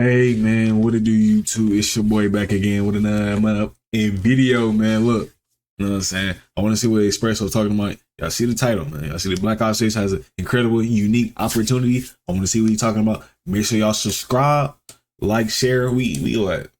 Hey man, what it do YouTube? It's your boy back again with another in video, man. Look, you know what I'm saying? I want to see what Espresso talking about. Y'all see the title, man. Y'all see the Black Ops 6 has an incredible, unique opportunity. I want to see what he's talking about. Make sure y'all subscribe, like, share. We what?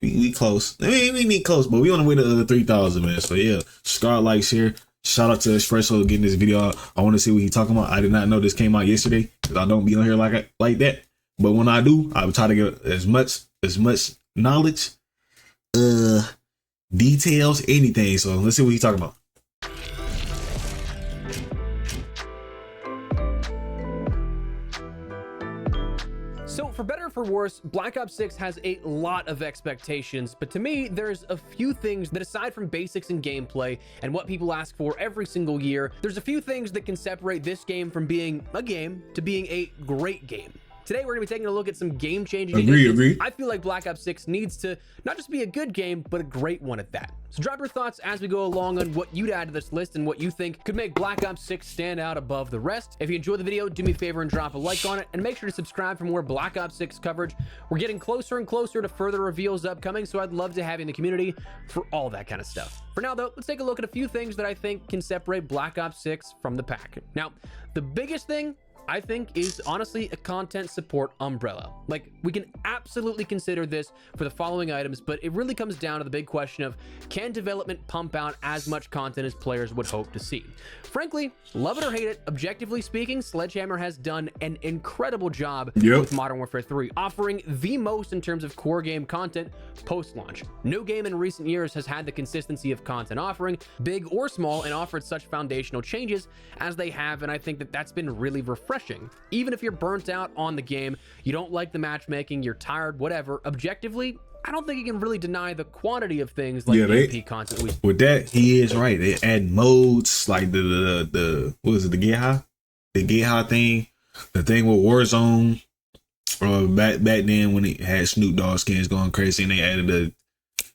We close. I mean, we need close, but we on the way to 3,000, man. So yeah, subscribe, like, share. Shout out to Espresso getting this video out. I want to see what he's talking about. I did not know this came out yesterday because I don't be on here like that. But when I do, I will try to get as much knowledge, details, anything. So let's see what he's talking about. So for better or for worse, Black Ops 6 has a lot of expectations, but to me, there's a few things that aside from basics in gameplay and what people ask for every single year, there's a few things that can separate this game from being a game to being a great game. Today, we're going to be taking a look at some game-changing Agree. I feel like Black Ops 6 needs to not just be a good game, but a great one at that. So drop your thoughts as we go along on what you'd add to this list and what you think could make Black Ops 6 stand out above the rest. If you enjoyed the video, do me a favor and drop a like on it, and make sure to subscribe for more Black Ops 6 coverage. We're getting closer and closer to further reveals upcoming, so I'd love to have you in the community for all that kind of stuff. For now, though, let's take a look at a few things that I think can separate Black Ops 6 from the pack. Now, the biggest thing I think is honestly a content support umbrella. Like, we can absolutely consider this for the following items, but it really comes down to the big question of, can development pump out as much content as players would hope to see? Frankly, love it or hate it, objectively speaking, Sledgehammer has done an incredible job with Modern Warfare 3, offering the most in terms of core game content post-launch. No game in recent years has had the consistency of content offering, big or small, and offered such foundational changes as they have, and I think that that's been really refreshing. Even if you're burnt out on the game, you don't like the matchmaking, you're tired, whatever, objectively, I don't think you can really deny the quantity of things like MP content. With that, he is right. They add modes like the what is it, the get high? The get high thing, the thing with Warzone, back then when it had Snoop Dogg skins going crazy, and they added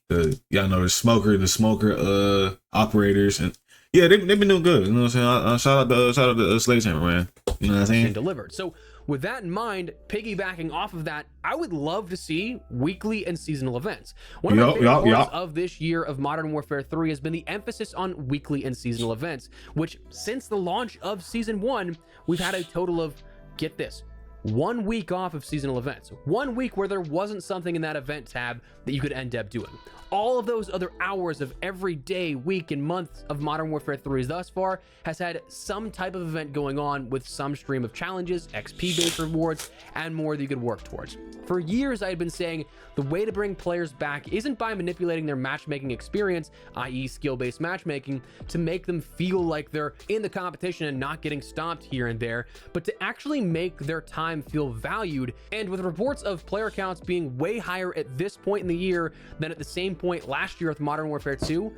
the y'all know the smoker operators, and yeah, they've been doing good. You know what I'm saying? Shout out to Sledgehammer, man. You know what I'm saying? Delivered. So with that in mind, piggybacking off of that, I would love to see weekly and seasonal events. One of my favorite parts of this year of Modern Warfare 3 has been the emphasis on weekly and seasonal events, which since the launch of Season 1, we've had a total of, get this, 1 week off of seasonal events. 1 week where there wasn't something in that event tab that you could end up doing. All of those other hours of every day, week, and month of Modern Warfare 3 thus far has had some type of event going on with some stream of challenges, XP-based rewards, and more that you could work towards. For years, I had been saying the way to bring players back isn't by manipulating their matchmaking experience, i.e. skill-based matchmaking, to make them feel like they're in the competition and not getting stopped here and there, but to actually make their time feel valued. And with reports of player counts being way higher at this point in the year than at the same point last year with Modern Warfare 2.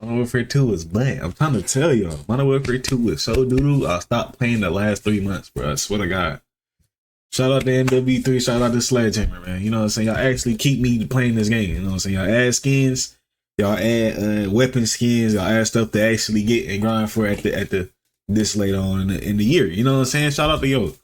Modern Warfare 2 is bad. I'm trying to tell y'all, Modern Warfare 2 is so doodle. I stopped playing the last 3 months, bro. I swear to God. Shout out to NW3, shout out to Sledgehammer, man. You know what I'm saying? Y'all actually keep me playing this game. You know what I'm saying? Y'all add skins, y'all add weapon skins, y'all add stuff to actually get and grind for at the this later on in the year. You know what I'm saying? Shout out to yo.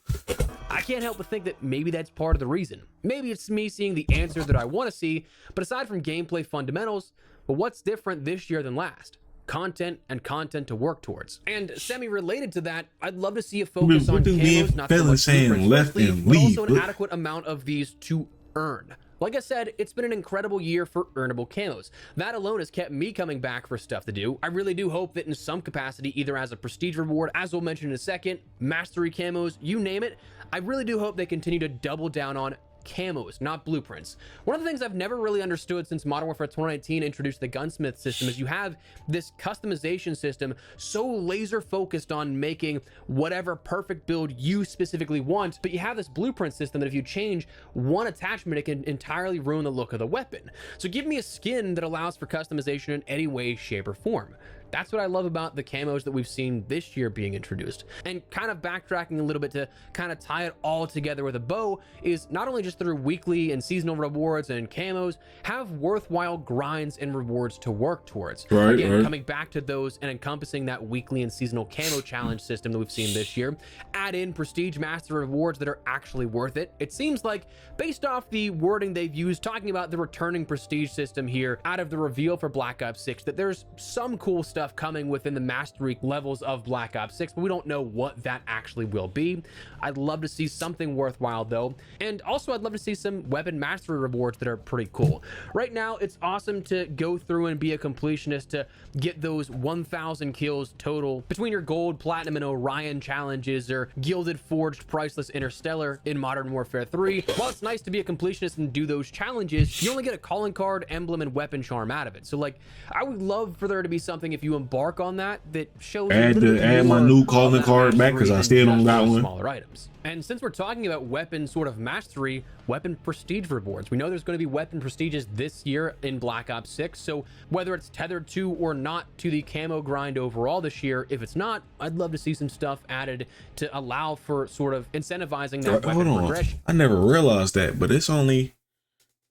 I can't help but think that maybe that's part of the reason. Maybe it's me seeing the answer that I want to see, but aside from gameplay fundamentals, well, what's different this year than last? Content and content to work towards. And semi-related to that, I'd love to see a focus on camos, not so much saying left and but leave, also an adequate amount of these to earn. Like I said, it's been an incredible year for earnable camos. That alone has kept me coming back for stuff to do. I really do hope that in some capacity, either as a prestige reward, as we'll mention in a second, mastery camos, you name it, I really do hope they continue to double down on camos, not blueprints. One of the things I've never really understood since Modern Warfare 2019 introduced the gunsmith system is you have this customization system so laser focused on making whatever perfect build you specifically want, but you have this blueprint system that if you change one attachment, it can entirely ruin the look of the weapon. So give me a skin that allows for customization in any way, shape, or form. That's what I love about the camos that we've seen this year being introduced. And kind of backtracking a little bit to kind of tie it all together with a bow is not only just through weekly and seasonal rewards and camos, have worthwhile grinds and rewards to work towards. Again, coming back to those and encompassing that weekly and seasonal camo challenge system that we've seen this year, add in prestige master rewards that are actually worth it. It seems like, based off the wording they've used talking about the returning prestige system here out of the reveal for Black Ops 6, that there's some cool stuff coming within the mastery levels of Black Ops 6, but we don't know what that actually will be. I'd love to see something worthwhile though, and also I'd love to see some weapon mastery rewards that are pretty cool. Right now it's awesome to go through and be a completionist to get those 1,000 kills total between your gold, platinum, and Orion challenges or gilded, forged, priceless interstellar in Modern Warfare 3. While it's nice to be a completionist and do those challenges, you only get a calling card, emblem, and weapon charm out of it. So like, I would love for there to be something, if you embark on that shows add my new calling card back, because I still don't got one. Smaller items. And since we're talking about weapon sort of mastery, weapon prestige rewards, we know there's going to be weapon prestiges this year in Black Ops 6. So whether it's tethered to or not to the camo grind overall this year, if it's not, I'd love to see some stuff added to allow for sort of incentivizing that weapon progression. I never realized that, but it's only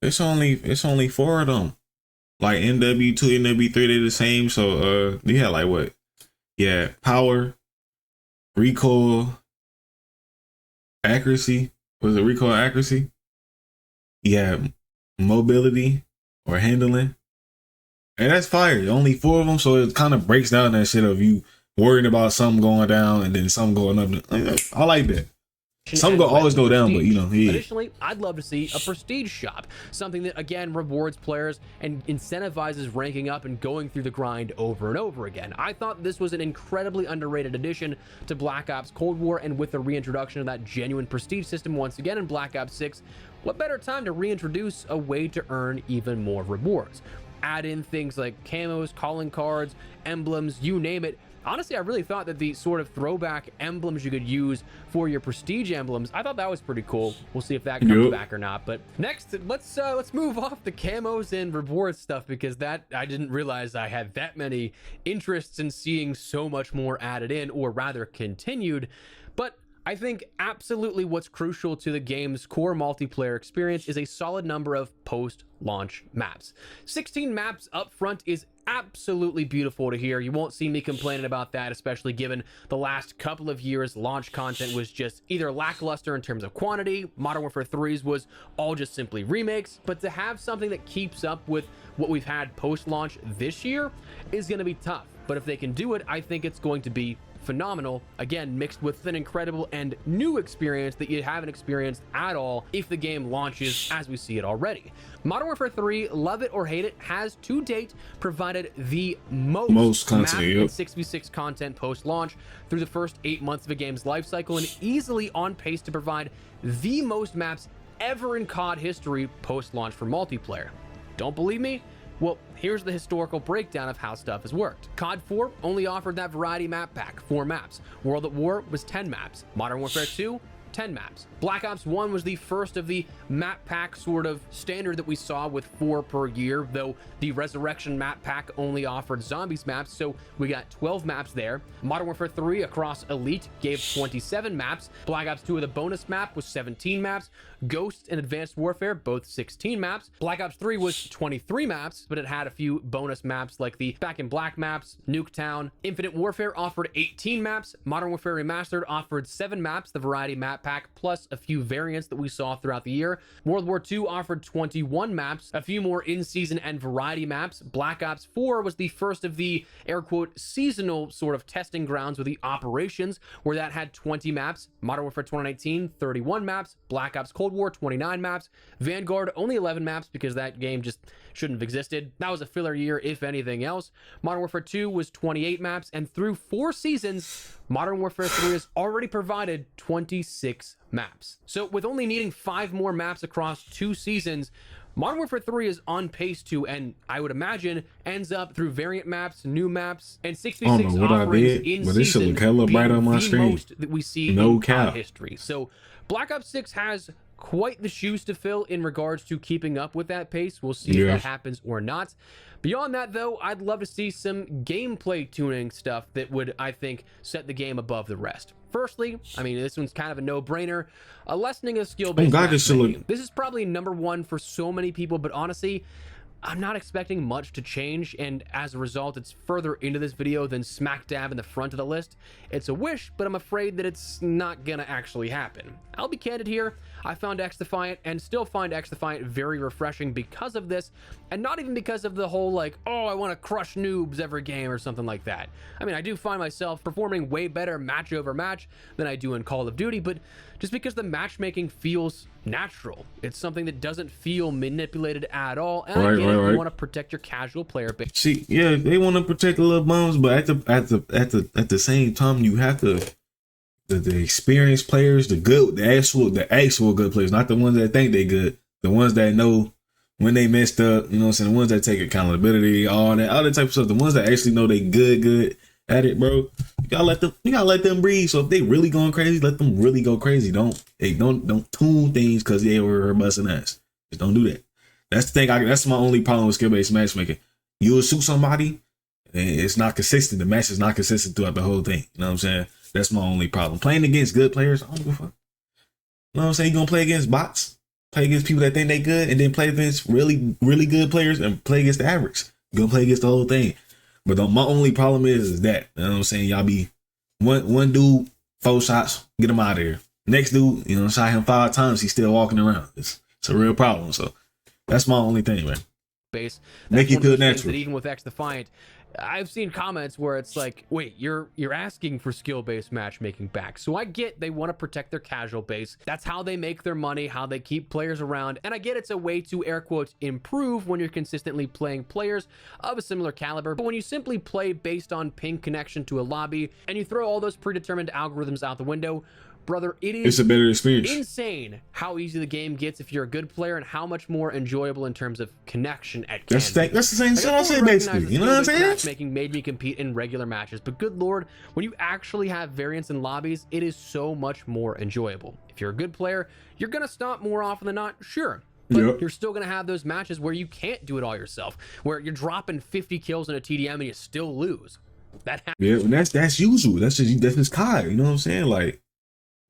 4 of them. Like NW2, NW3, they're the same. So you had like what? Yeah, power, recoil, accuracy. Was it recoil accuracy? Yeah, mobility or handling. And that's fire. Only 4 of them, so it kind of breaks down that shit of you worrying about something going down and then something going up. I like that. Some always go down, but you know. Yeah. Additionally, I'd love to see a prestige shop, something that again rewards players and incentivizes ranking up and going through the grind over and over again. I thought this was an incredibly underrated addition to Black Ops Cold War, and with the reintroduction of that genuine prestige system once again in Black Ops 6, what better time to reintroduce a way to earn even more rewards? Add in things like camos, calling cards, emblems, you name it. Honestly, I really thought that the sort of throwback emblems you could use for your prestige emblems, I thought that was pretty cool. We'll see if that comes back or not. But next, let's move off the camos and rewards stuff, because that I didn't realize I had that many interests in seeing so much more added in, or rather continued. But I think absolutely what's crucial to the game's core multiplayer experience is a solid number of post-launch maps. 16 maps up front is absolutely beautiful to hear. You won't see me complaining about that, especially given the last couple of years launch content was just either lackluster in terms of quantity. Modern Warfare 3's was all just simply remakes, but to have something that keeps up with what we've had post-launch this year is going to be tough. But if they can do it, I think it's going to be phenomenal, again mixed with an incredible and new experience that you haven't experienced at all if the game launches as we see it already. Modern Warfare 3, love it or hate it, has to date provided the most content and 6v6 content post-launch through the first 8 months of a game's life cycle, and easily on pace to provide the most maps ever in COD history post-launch for multiplayer. Don't believe me? Well, here's the historical breakdown of how stuff has worked. COD 4 only offered that variety map pack, 4 maps. World at War was 10 maps. Modern Warfare 2, 10 maps. Black Ops 1 was the first of the map pack sort of standard that we saw with 4 per year, though the Resurrection map pack only offered zombies maps, so we got 12 maps there. Modern Warfare 3 across Elite gave 27 maps. Black Ops 2 with a bonus map was 17 maps. Ghost and Advanced Warfare, both 16 maps. Black Ops 3 was 23 maps, but it had a few bonus maps like the Back in Black maps, Nuketown. Infinite Warfare offered 18 maps. Modern Warfare Remastered offered 7 maps, the variety map pack, plus a few variants that we saw throughout the year. World War II offered 21 maps, a few more in-season and variety maps. Black Ops 4 was the first of the air quote seasonal sort of testing grounds with the operations, where that had 20 maps. Modern Warfare 2019, 31 maps. Black Ops Cold War, 29 maps. Vanguard, only 11 maps because that game just shouldn't have existed. That was a filler year, if anything else. Modern Warfare 2 was 28 maps, and through 4 seasons, Modern Warfare 3 has already provided 26 maps. So with only needing 5 more maps across 2 seasons, Modern Warfare 3 is on pace to, and I would imagine, ends up through variant maps, new maps, and 6v6 offerings in season being the most that we see in COD history. So Black Ops 6 has quite the shoes to fill in regards to keeping up with that pace. We'll see if that happens or not. Beyond that, though, I'd love to see some gameplay tuning stuff that would, I think, set the game above the rest. Firstly, I mean, this one's kind of a no-brainer. A lessening of skill-based matchmaking. This is probably #1 for so many people, but honestly, I'm not expecting much to change, and as a result, it's further into this video than smack dab in the front of the list. It's a wish, but I'm afraid that it's not gonna actually happen. I'll be candid here. I found XDefiant and still find XDefiant very refreshing because of this, and not even because of the whole like, oh, I want to crush noobs every game or something like that. I mean, I do find myself performing way better match over match than I do in Call of Duty, but just because the matchmaking feels natural. It's something that doesn't feel manipulated at all, and I get it, you want to protect your casual player base. See, yeah, they want to protect the little bums, but at the same time, you have to the experienced players, the actual good players, not the ones that think they good, the ones that know when they messed up, you know what I'm saying, the ones that take accountability, all that type of stuff, the ones that actually know they good at it, bro. You gotta let them breathe. So if they really going crazy, let them really go crazy. Don't tune things because they were busting ass. Just don't do that. That's the thing. That's my only problem with skill-based matchmaking. You'll shoot somebody, and it's not consistent. The match is not consistent throughout the whole thing. You know what I'm saying? That's my only problem. Playing against good players, I don't give a fuck. You know what I'm saying? You gonna play against bots, play against people that think they good, and then play against really good players and play against the average. You gonna play against the whole thing. But my only problem is that, you know what I'm saying, y'all be one dude, 4 shots, get him out of here. Next dude, you know, shot him 5 times, he's still walking around. It's a real problem. So that's my only thing, man. Base. Make it feel natural. Even with XDefiant, I've seen comments where it's like, wait, you're asking for skill-based matchmaking back. So I get they want to protect their casual base. That's how they make their money, how they keep players around. And I get it's a way to, air quotes, improve when you're consistently playing players of a similar caliber. But when you simply play based on ping connection to a lobby and you throw all those predetermined algorithms out the window, brother, it's a better experience. Insane how easy the game gets if you're a good player and how much more enjoyable in terms of connection at That's the same shit I say basically. You know what I'm saying? Matchmaking made me compete in regular matches, but good lord, when you actually have variance in lobbies, it is so much more enjoyable. If you're a good player, you're gonna stomp more often than not, sure. But you're still going to have those matches where you can't do it all yourself, where you're dropping 50 kills in a TDM and you still lose. That happens. Yeah, and that's usual. That's just Kai. You know what I'm saying? Like,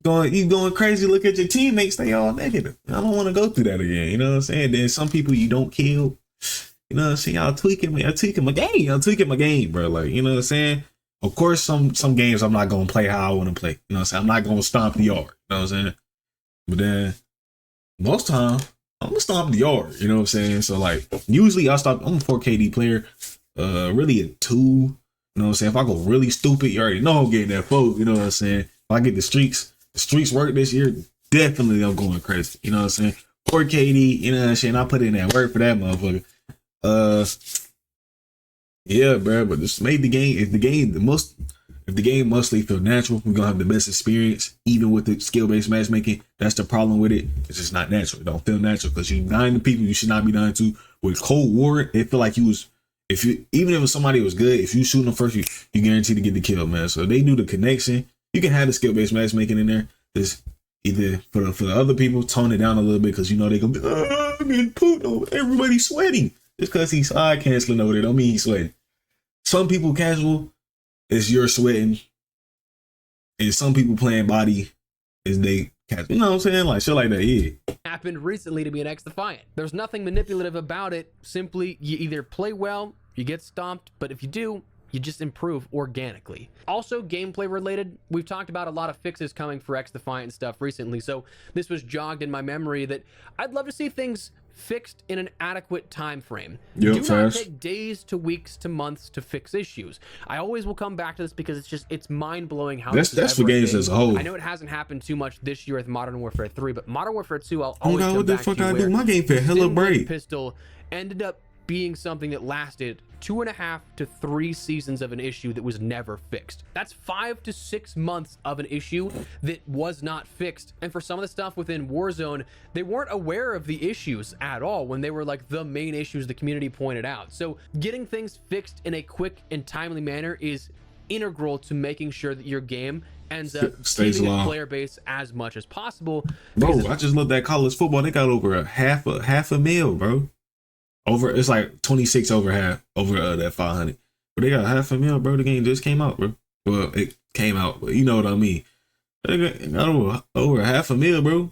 you going crazy, look at your teammates, they all negative. I don't want to go through that again. You know what I'm saying? Then some people you don't kill. You know what I'm saying? Y'all tweaking my game, bro. Like, you know what I'm saying? Of course, some games I'm not going to play how I want to play. You know what I'm saying? I'm not going to stomp the yard. You know what I'm saying? But then, most time, I'm going to stomp the yard. You know what I'm saying? So, like, usually I'm a 4KD player. Really a 2. You know what I'm saying? If I go really stupid, you already know I'm getting that 4. You know what I'm saying? If I get the streaks work this year, definitely I'm going crazy. You know what I'm saying? 4KD, you know what I'm saying? I put in that work for that motherfucker. Yeah, bro, but just made the game. If the game mostly feel natural, we're gonna have the best experience. Even with the skill-based matchmaking, that's the problem with it. It's just not natural. It don't feel natural because you're dying to people you should not be dying to. With Cold War, it feel like even if it was somebody who was good, if you shoot them first, you guaranteed to get the kill, man. So they do the connection. You can have the skill-based matchmaking in there. Just either for the other people, tone it down a little bit because you know they gonna be I'm getting pooped over. Everybody's sweating. Just because he's side canceling over there don't mean he's sweating. Some people casual is you're sweating, and some people playing body is they casual. You know what I'm saying? Like shit like that. Yeah. Happened recently to be an XDefiant. There's nothing manipulative about it. Simply, you either play well, you get stomped, but if you do, you just improve organically. Also, gameplay related, we've talked about a lot of fixes coming for XDefiant and stuff recently, so this was jogged in my memory that I'd love to see things fixed in an adequate time frame. Do not take days to weeks to months to fix issues. I always will come back to this because it's mind-blowing how that's for games as a whole. I know it hasn't happened too much this year with Modern Warfare 3, but Modern Warfare 2 I'll always come what the back fuck to I do? My game felt hella brave. Pistol ended up being something that lasted 2.5 to 3 seasons of an issue that was never fixed. That's 5 to 6 months of an issue that was not fixed. And for some of the stuff within Warzone, they weren't aware of the issues at all when they were like the main issues the community pointed out. So getting things fixed in a quick and timely manner is integral to making sure that your game ends up Stays keeping its long. player base as much as possible. Bro, I just looked at college football. They got over half a mil, bro. Over, it's like 26 over half over that 500. But they got half a mil, bro. The game just came out, bro. Well, it came out, but you know what I mean. They got over half a mil, bro.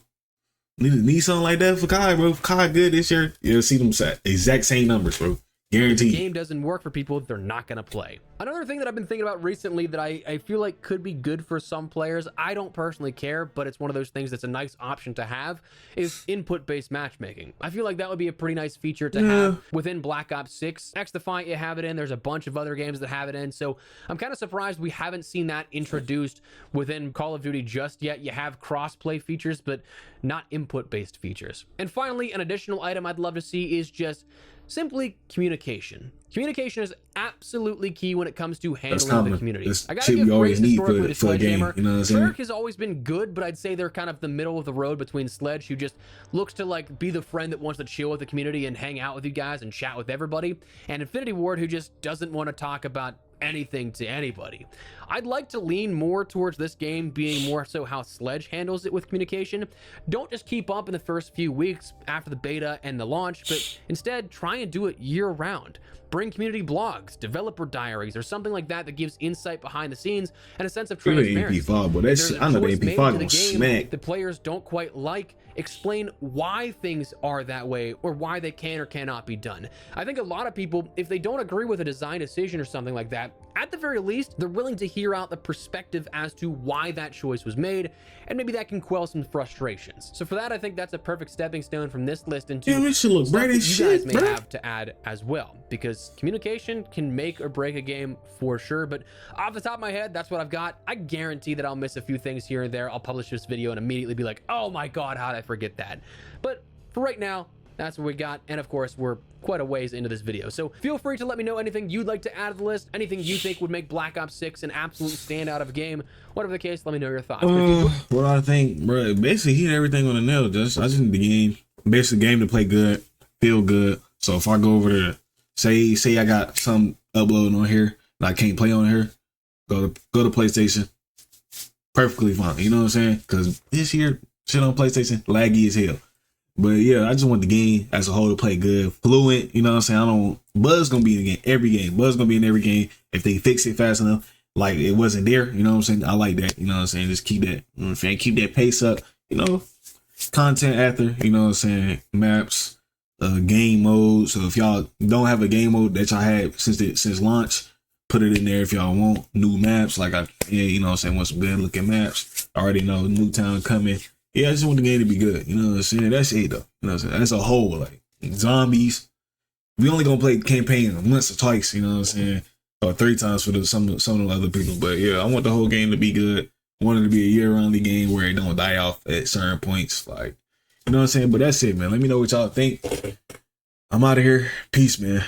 Need something like that for Kai, bro. If Kai good this year, you'll see them exact same numbers, bro. Guaranteed. If the game doesn't work for people, they're not going to play. Another thing that I've been thinking about recently that I feel like could be good for some players, I don't personally care, but it's one of those things that's a nice option to have, is input-based matchmaking. I feel like that would be a pretty nice feature to have within Black Ops 6. XDefiant, you have it in. There's a bunch of other games that have it in, so I'm kind of surprised we haven't seen that introduced within Call of Duty just yet. You have cross-play features, but not input-based features. And finally, an additional item I'd love to see is just simply communication. Communication is absolutely key when it comes to handling the community. I gotta give praise historically to Sledgehammer. You know what I'm saying? Treyarch has always been good, but I'd say they're kind of the middle of the road between Sledge, who just looks to like be the friend that wants to chill with the community and hang out with you guys and chat with everybody, and Infinity Ward, who just doesn't want to talk about anything to anybody. I'd like to lean more towards this game being more so how Sledge handles it with communication. Don't just keep up in the first few weeks after the beta and the launch, but instead try and do it year round. Bring community blogs, developer diaries, or something like that that gives insight behind the scenes and a sense of transparency. I know the MP5 gonna smack. The players don't quite like, explain why things are that way or why they can or cannot be done. I think a lot of people, if they don't agree with a design decision or something like that, at the very least, they're willing to hear out the perspective as to why that choice was made, and maybe that can quell some frustrations. So for that, I think that's a perfect stepping stone from this list into this should look bright as you guys shit, may bro. have to add as well, because communication can make or break a game for sure. But off the top of my head, that's what I've got. I guarantee that I'll miss a few things here and there. I'll publish this video and immediately be like, oh my God, how did I forget that? But for right now, that's what we got. And of course, we're quite a ways into this video. So feel free to let me know anything you'd like to add to the list, anything you think would make Black Ops 6 an absolute standout of a game. Whatever the case, let me know your thoughts. What I think, bro, basically he hit everything on the nail. I just need the game, basically game to play good, feel good. So if I go over there, say I got some uploading on here and I can't play on here, go to PlayStation, perfectly fine. You know what I'm saying? Because this year shit on PlayStation laggy as hell. But yeah, I just want the game as a whole to play good, fluent. You know what I'm saying? Buzz gonna be in the game, every game. Buzz gonna be in every game if they fix it fast enough. Like it wasn't there. You know what I'm saying? I like that. You know what I'm saying? Just keep that. You know what I'm saying? Keep that pace up. You know, content after. You know what I'm saying? Maps, game mode. So if y'all don't have a game mode that y'all had since launch, put it in there if y'all want. New maps, like you know what I'm saying? Want some good looking maps. I already know Newtown coming. Yeah, I just want the game to be good. You know what I'm saying? That's it though. You know what I'm saying? That's a whole, like zombies. We only gonna play campaign once or twice, you know what I'm saying? Or 3 times for some of the other people. But yeah, I want the whole game to be good. I want it to be a year-round game where it don't die off at certain points. Like, you know what I'm saying? But that's it, man. Let me know what y'all think. I'm out of here. Peace, man.